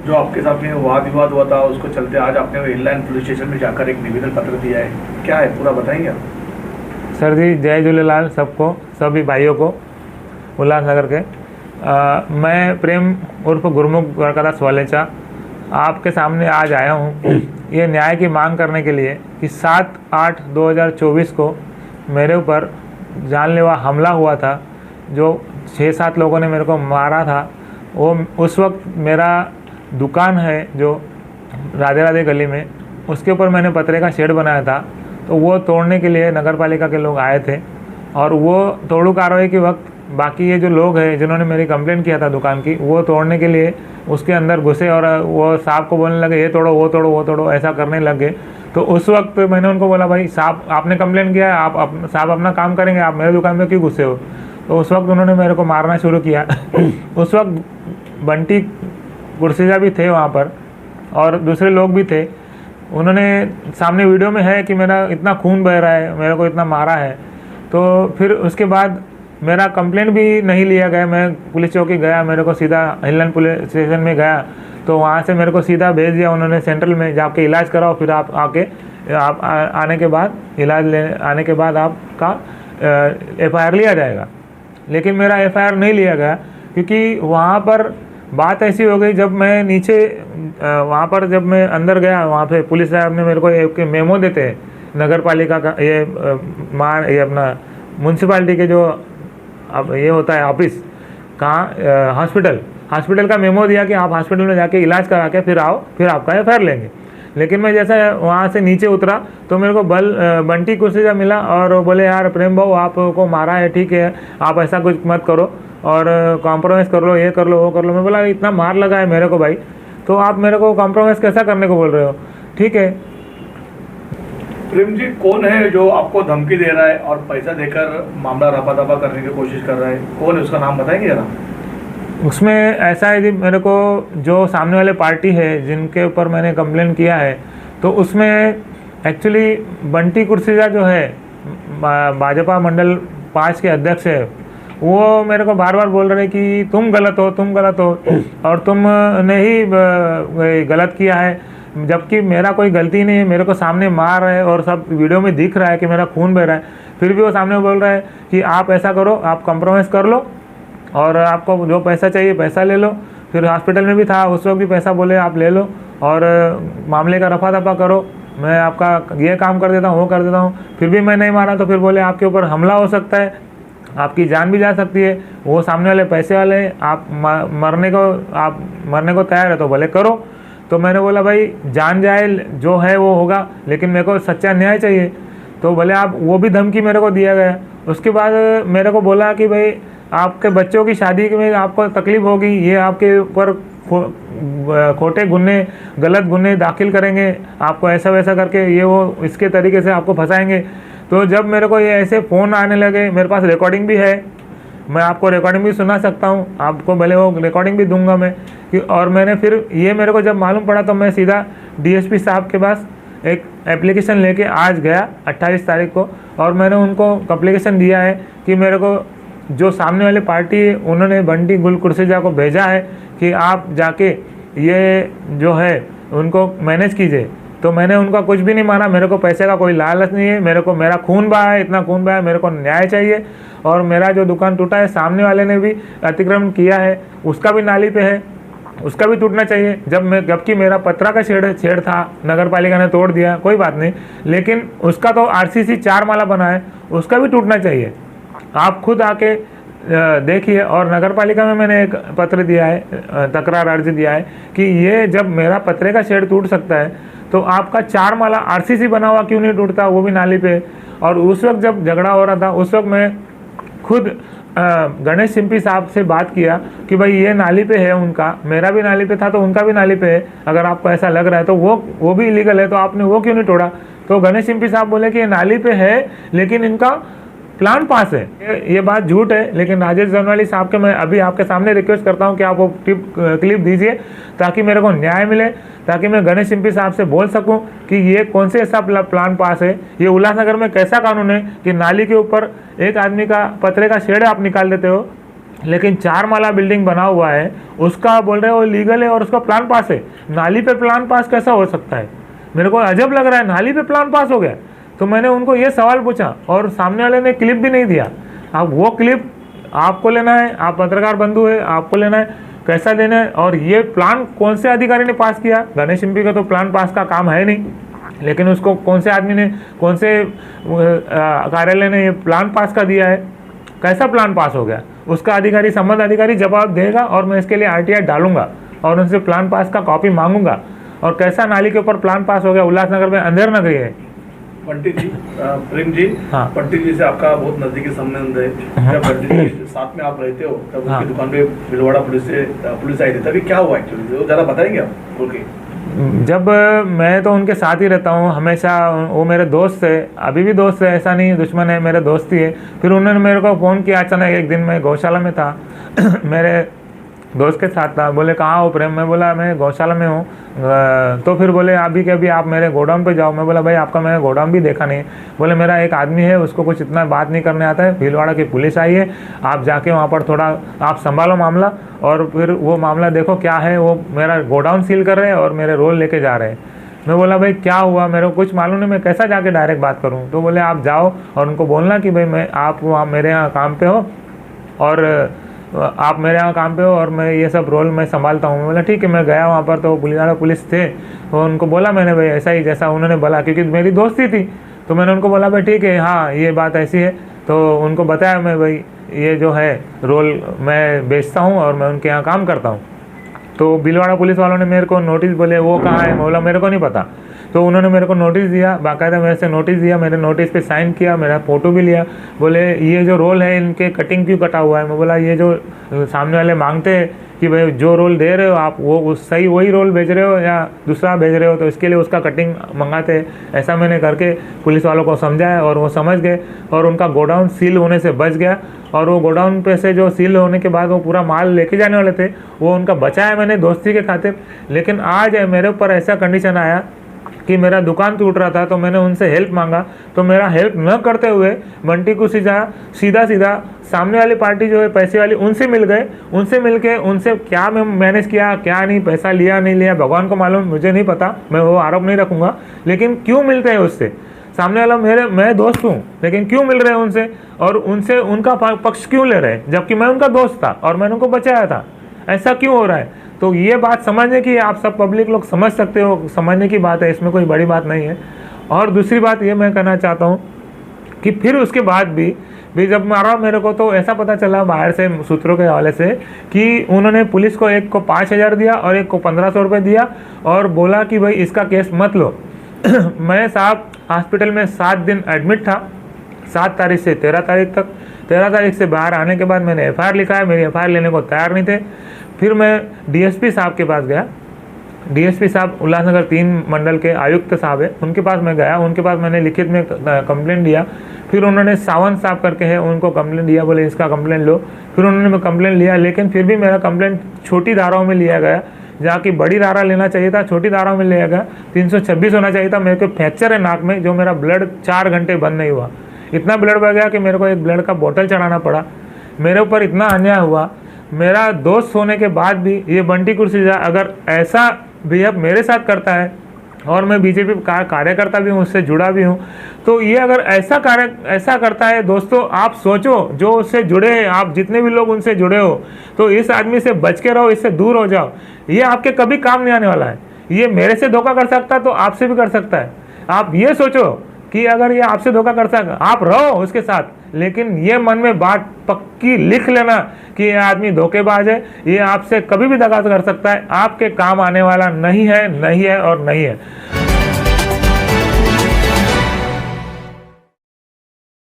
जो आपके साथ में वाद विवाद हुआ था उसको चलते आज आपने हिललाइन पुलिस स्टेशन में जाकर एक निवेदन पत्र दिया है, क्या है पूरा बताएंगे आप? सर जी, जय झूलेलाल सबको, सभी भाइयों को उल्लासनगर के। मैं प्रेम उर्फ गुरमुख द्वारकादास वालेचा आपके सामने आज आया हूँ ये न्याय की मांग करने के लिए कि 7/8/2024 को मेरे ऊपर जानलेवा हमला हुआ था, जो 6-7 लोगों ने मेरे को मारा था। वो उस वक्त मेरा दुकान है जो राधे राधे गली में, उसके ऊपर मैंने पतरे का शेड बनाया था, तो वो तोड़ने के लिए नगर पालिका के लोग आए थे। और वो तोड़ू कार्रवाई के वक्त बाकी ये जो लोग हैं जिन्होंने मेरी कंप्लेंट किया था दुकान की, वो तोड़ने के लिए उसके अंदर घुसे और वो साहब को बोलने लगे ये तोड़ो, वो तोड़ो, वो तोड़ो, ऐसा करने लगे। तो उस वक्त मैंने उनको बोला, भाई साहब आपने कंप्लेंट किया है, आप साहब अपना काम करेंगे, आप मेरे दुकान में क्यों घुसे हो? तो उस वक्त उन्होंने मेरे को मारना शुरू किया। उस वक्त बंटी कुर्सीजा भी थे वहाँ पर और दूसरे लोग भी थे। उन्होंने सामने वीडियो में है कि मेरा इतना खून बह रहा है, मेरे को इतना मारा है। तो फिर उसके बाद मेरा कंप्लेंट भी नहीं लिया गया। मैं पुलिस चौकी गया, मेरे को सीधा हिललाइन पुलिस स्टेशन में गया, तो वहाँ से मेरे को सीधा भेज दिया उन्होंने सेंट्रल में, जाके इलाज कराओ, फिर आप आके आप आने के बाद इलाज ले आने के बाद आपका FIR लिया जाएगा। लेकिन मेरा FIR नहीं लिया गया क्योंकि वहाँ पर बात ऐसी हो गई, जब मैं नीचे वहाँ पर जब मैं अंदर गया, वहाँ पे पुलिस साहब ने मेरे को एक मेमो देते हैं नगर पालिका का, ये ये अपना म्यूनसिपालिटी के जो अब ये होता है ऑफिस कहाँ, हॉस्पिटल का मेमो दिया कि आप हॉस्पिटल में जाके इलाज करा के फिर आओ, फिर आपका FIR लेंगे। लेकिन मैं जैसा वहाँ से नीचे उतरा तो मेरे को बंटी कुर्सीजा मिला और वो बोले, यार प्रेम भाऊ आपको मारा है, ठीक है, आप ऐसा कुछ मत करो और कॉम्प्रोमाइज़ कर लो, ये कर लो, वो कर लो। मैं बोला इतना मार लगा है मेरे को भाई, तो आप मेरे को कॉम्प्रोमाइज़ कैसा करने को बोल रहे हो? ठीक है। प्रेम जी, कौन है जो आपको धमकी दे रहा है और पैसा देकर मामला रफा दफा करने की कोशिश कर रहा है? कौन है, उसका नाम बताएंगे जरा? उसमें ऐसा है जी, मेरे को जो सामने वाले पार्टी है जिनके ऊपर मैंने कंप्लेंट किया है, तो उसमें एक्चुअली बंटी कुर्सीजा जो है भाजपा मंडल 5 के अध्यक्ष है, वो मेरे को बार बार बोल रहे हैं कि तुम गलत हो, तुम गलत हो और तुमने ही गलत किया है, जबकि मेरा कोई गलती नहीं है। मेरे को सामने मार रहा है और सब वीडियो में दिख रहा है कि मेरा खून बह रहा है, फिर भी वो सामने बोल रहा है कि आप ऐसा करो, आप कंप्रोमाइज़ कर लो और आपको जो पैसा चाहिए पैसा ले लो। फिर हॉस्पिटल में भी था, उस वक्त भी पैसा बोले आप ले लो और मामले का रफा दफा करो, मैं आपका ये काम कर देता हूँ, वो कर देता हूँ। फिर भी मैं नहीं मारा, तो फिर बोले आपके ऊपर हमला हो सकता है, आपकी जान भी जा सकती है। वो सामने वाले पैसे वाले, आप मरने को तैयार है तो भले करो। तो मैंने बोला भाई जान जाए जो है वो होगा, लेकिन मेरे को सच्चा न्याय चाहिए। तो भले आप, वो भी धमकी मेरे को दिया गया। उसके बाद मेरे को बोला कि भाई आपके बच्चों की शादी में आपको तकलीफ़ होगी, ये आपके ऊपर खोटे गुन्ने, गलत गुन्ने दाखिल करेंगे, आपको ऐसा वैसा करके ये वो इसके तरीके से आपको फंसाएंगे। तो जब मेरे को ये ऐसे फ़ोन आने लगे, मेरे पास रिकॉर्डिंग भी है, मैं आपको रिकॉर्डिंग भी सुना सकता हूँ, आपको भले वो रिकॉर्डिंग भी दूंगा मैं कि। और मैंने फिर ये मेरे को जब मालूम पड़ा तो मैं सीधा DSP साहब के पास एक एप्लीकेशन लेके आज गया 28 तारीख को, और मैंने उनको एप्लीकेशन दिया है कि मेरे को जो सामने वाली पार्टी है उन्होंने बंटी गुल कुर्सीजा को भेजा है कि आप जाके ये जो है उनको मैनेज कीजिए। तो मैंने उनका कुछ भी नहीं माना, मेरे को पैसे का कोई लालच नहीं है, मेरे को मेरा खून बहा है, इतना खून बहा है, मेरे को न्याय चाहिए। और मेरा जो दुकान टूटा है, सामने वाले ने भी अतिक्रमण किया है, उसका भी नाली पे है, उसका भी टूटना चाहिए। जबकि मेरा पत्रा का छेड़ था, नगर पालिका ने तोड़ दिया, कोई बात नहीं, लेकिन उसका तो RCC 4 माला बना है, उसका भी टूटना चाहिए। आप खुद आके देखिए। और नगर पालिका में मैंने एक पत्र दिया है, तकरार अर्जी दिया है कि ये जब मेरा पत्रे का शेड टूट सकता है तो आपका 4 माला RCC बना हुआ क्यों नहीं टूटता, वो भी नाली पे। और उस वक्त जब झगड़ा हो रहा था, उस वक्त मैं खुद गणेश सिंपी साहब से बात किया कि भाई ये नाली पे है उनका, मेरा भी नाली पे था तो उनका भी नाली पे है, अगर आपको ऐसा लग रहा है तो वो भी इलीगल है, तो आपने वो क्यों नहीं तोड़ा? तो गणेश सिंपी साहब बोले कि ये नाली पे है लेकिन इनका प्लान पास है। ये बात झूठ है। लेकिन राजेश जनवाली साहब के मैं अभी आपके सामने रिक्वेस्ट करता हूं कि आप वो क्लिप दीजिए ताकि मेरे को न्याय मिले, ताकि मैं गणेश सिंपी साहब से बोल सकूं कि ये कौन से ऐसा प्लान पास है, ये उल्लासनगर में कैसा कानून है कि नाली के ऊपर एक आदमी का पतरे का शेड आप निकाल देते हो लेकिन 4 माला बिल्डिंग बना हुआ है, उसका बोल रहे हो लीगल है और उसका प्लान पास है। नाली पे प्लान पास कैसा हो सकता है? मेरे को अजब लग रहा है, नाली पे प्लान पास हो गया। तो मैंने उनको ये सवाल पूछा और सामने वाले ने क्लिप भी नहीं दिया। अब वो क्लिप आपको लेना है, आप पत्रकार बंधु है, आपको लेना है, कैसा देना है। और ये प्लान कौन से अधिकारी ने पास किया? गणेश एमपी का तो प्लान पास का काम है नहीं, लेकिन उसको कौन से आदमी ने, कौन से कार्यालय ने ये प्लान पास का दिया है? कैसा प्लान पास हो गया? उसका अधिकारी, संबंध अधिकारी जवाब देगा और मैं इसके लिए आरटीआई डालूंगा और उनसे प्लान पास का कॉपी मांगूंगा। और कैसा नाली के ऊपर प्लान पास हो गया? उल्लासनगर में अंधेर नगरी है। पंडित जी, प्रेम जी, हाँ। पंडित जी से आपका बहुत नजदीकी संबंध है। जब पंडित जी साथ में आप रहते हो तब हाँ। उनकी दुकान पे भीलवाड़ा पुलिस आई थी, तभी क्या हुआ एक्चुअली, वो जरा बताएंगे आप बोल के? जब मैं तो उनके साथ ही रहता हूँ हमेशा, वो मेरे दोस्त है, अभी भी दोस्त है, ऐसा नहीं दुश्मन है, मेरे दोस्त ही है। फिर उन्होंने मेरे को फ़ोन किया अचानक, एक दिन मैं गौशाला में था मेरे दोस्त के साथ था। बोले कहाँ हो प्रेम? मैं बोला मैं गौशाला में हूँ। तो फिर बोले अभी के अभी आप मेरे गोडाउन पे जाओ। मैं बोला भाई आपका मैंने गोडाउन भी देखा नहीं। बोले मेरा एक आदमी है, उसको कुछ इतना बात नहीं करने आता है, भीलवाड़ा की पुलिस आई है, आप जाके वहाँ पर थोड़ा आप संभालो मामला और फिर वो मामला देखो क्या है। वो मेरा गोडाउन सील कर रहे हैं और मेरे रोल लेके जा रहे हैं। मैं बोला भाई क्या हुआ, मेरे को कुछ मालूम नहीं, मैं कैसा जाके डायरेक्ट बात करूँ? तो बोले आप जाओ और उनको बोलना कि भाई मैं आप वहाँ मेरे यहाँ काम पे हो और आप मेरे यहाँ काम पे हो और मैं ये सब रोल मैं संभालता हूँ। मैं बोला ठीक है। मैं गया वहाँ पर तो पुलिस थे, तो उनको बोला मैंने भाई ऐसा ही जैसा उन्होंने बोला, क्योंकि मेरी दोस्ती थी। तो मैंने उनको बोला भाई ठीक है, हाँ ये बात ऐसी है। तो उनको बताया मैं भाई ये जो है रोल मैं बेचता हूँ और मैं उनके यहाँ काम करता हूँ। तो भीलवाड़ा पुलिस वालों ने मेरे को नोटिस, बोले वो कहाँ है? मैं बोला मेरे को नहीं पता। तो उन्होंने मेरे को नोटिस दिया, बाकायदा मेरे से नोटिस दिया, मेरे नोटिस पे साइन किया, मेरा फ़ोटो भी लिया। बोले ये जो रोल है इनके कटिंग क्यों कटा हुआ है? मैं बोला ये जो सामने वाले मांगते हैं कि भाई जो रोल दे रहे हो आप वो सही वही रोल भेज रहे हो या दूसरा भेज रहे हो, तो इसके लिए उसका कटिंग मंगाते हैं। ऐसा मैंने करके पुलिस वालों को समझाया और वो समझ गए और उनका गोडाउन सील होने से बच गया। और वो गोडाउन पे से जो सील होने के बाद वो पूरा माल लेके जाने वाले थे, वो उनका बचाया मैंने दोस्ती के खातिर। लेकिन आज मेरे ऊपर ऐसा कंडीशन आया कि मेरा दुकान टूट रहा था, तो मैंने उनसे हेल्प मांगा, तो मेरा हेल्प न करते हुए बंटी को सीधा सामने वाली पार्टी जो है पैसे वाली, उनसे मिल गए। उनसे मिल के उनसे क्या मैं मैनेज किया क्या नहीं, पैसा लिया नहीं लिया भगवान को मालूम, मुझे नहीं पता, मैं वो आरोप नहीं रखूँगा। लेकिन क्यों मिलते हैं उससे? सामने वाला मैं दोस्त हूँ, लेकिन क्यों मिल रहे हैं उनसे और उनसे उनका पक्ष क्यों ले रहे हैं, जबकि मैं उनका दोस्त था और मैंने उनको बचाया था? ऐसा क्यों हो रहा है? तो ये बात समझने की, आप सब पब्लिक लोग समझ सकते हो, समझने की बात है, इसमें कोई बड़ी बात नहीं है। और दूसरी बात ये मैं कहना चाहता हूँ कि फिर उसके बाद भी जब मारा मेरे को, तो ऐसा पता चला बाहर से सूत्रों के हवाले से कि उन्होंने पुलिस को एक को 5,000 दिया और एक को 1,500 रुपये दिया और बोला कि भाई इसका केस मत लो। मैं साहब हॉस्पिटल में 7 दिन एडमिट था, 7 तारीख से 13 तारीख तक। 13 तारीख से बाहर आने के बाद मैंने FIR लिखा है, मेरी FIR लेने को तैयार नहीं थे। फिर मैं DSP साहब के पास गया। DSP साहब उल्लासनगर 3 मंडल के आयुक्त साहब है, उनके पास मैं गया, उनके पास मैंने लिखित में कंप्लेंट दिया। फिर उन्होंने सावंत साहब करके है, उनको कंप्लेंट दिया, बोले इसका कंप्लेंट लो। फिर उन्होंने कंप्लेंट लिया, लेकिन फिर भी मेरा कंप्लेंट छोटी धाराओं में लिया गया, जहाँ की बड़ी धारा लेना चाहिए था छोटी धाराओं में लिया गया। 326 होना चाहिए था। मेरे को फ्रैक्चर है नाक में, जो मेरा ब्लड 4 घंटे बंद नहीं हुआ। इतना ब्लड बह गया कि मेरे को एक ब्लड का बोतल चढ़ाना पड़ा। मेरे ऊपर इतना अन्याय हुआ। मेरा दोस्त होने के बाद भी ये बंटी कुर्सीजा अगर ऐसा बिहेव मेरे साथ करता है, और मैं बीजेपी का कार्यकर्ता भी हूँ, उससे जुड़ा भी हूँ, तो ये अगर ऐसा करता है, दोस्तों आप सोचो, जो उससे जुड़े हैं, आप जितने भी लोग उनसे जुड़े हो, तो इस आदमी से बच के रहो, इससे दूर हो जाओ। ये आपके कभी काम नहीं आने वाला है। ये मेरे से धोखा कर सकता है तो आपसे भी कर सकता है। आप ये सोचो कि अगर ये आपसे धोखा कर सकता, आप रहो उसके साथ, लेकिन ये मन में बात पक्की लिख लेना कि ये आदमी धोखेबाज है, ये आपसे कभी भी दगा कर सकता है, आपके काम आने वाला नहीं है और नहीं है।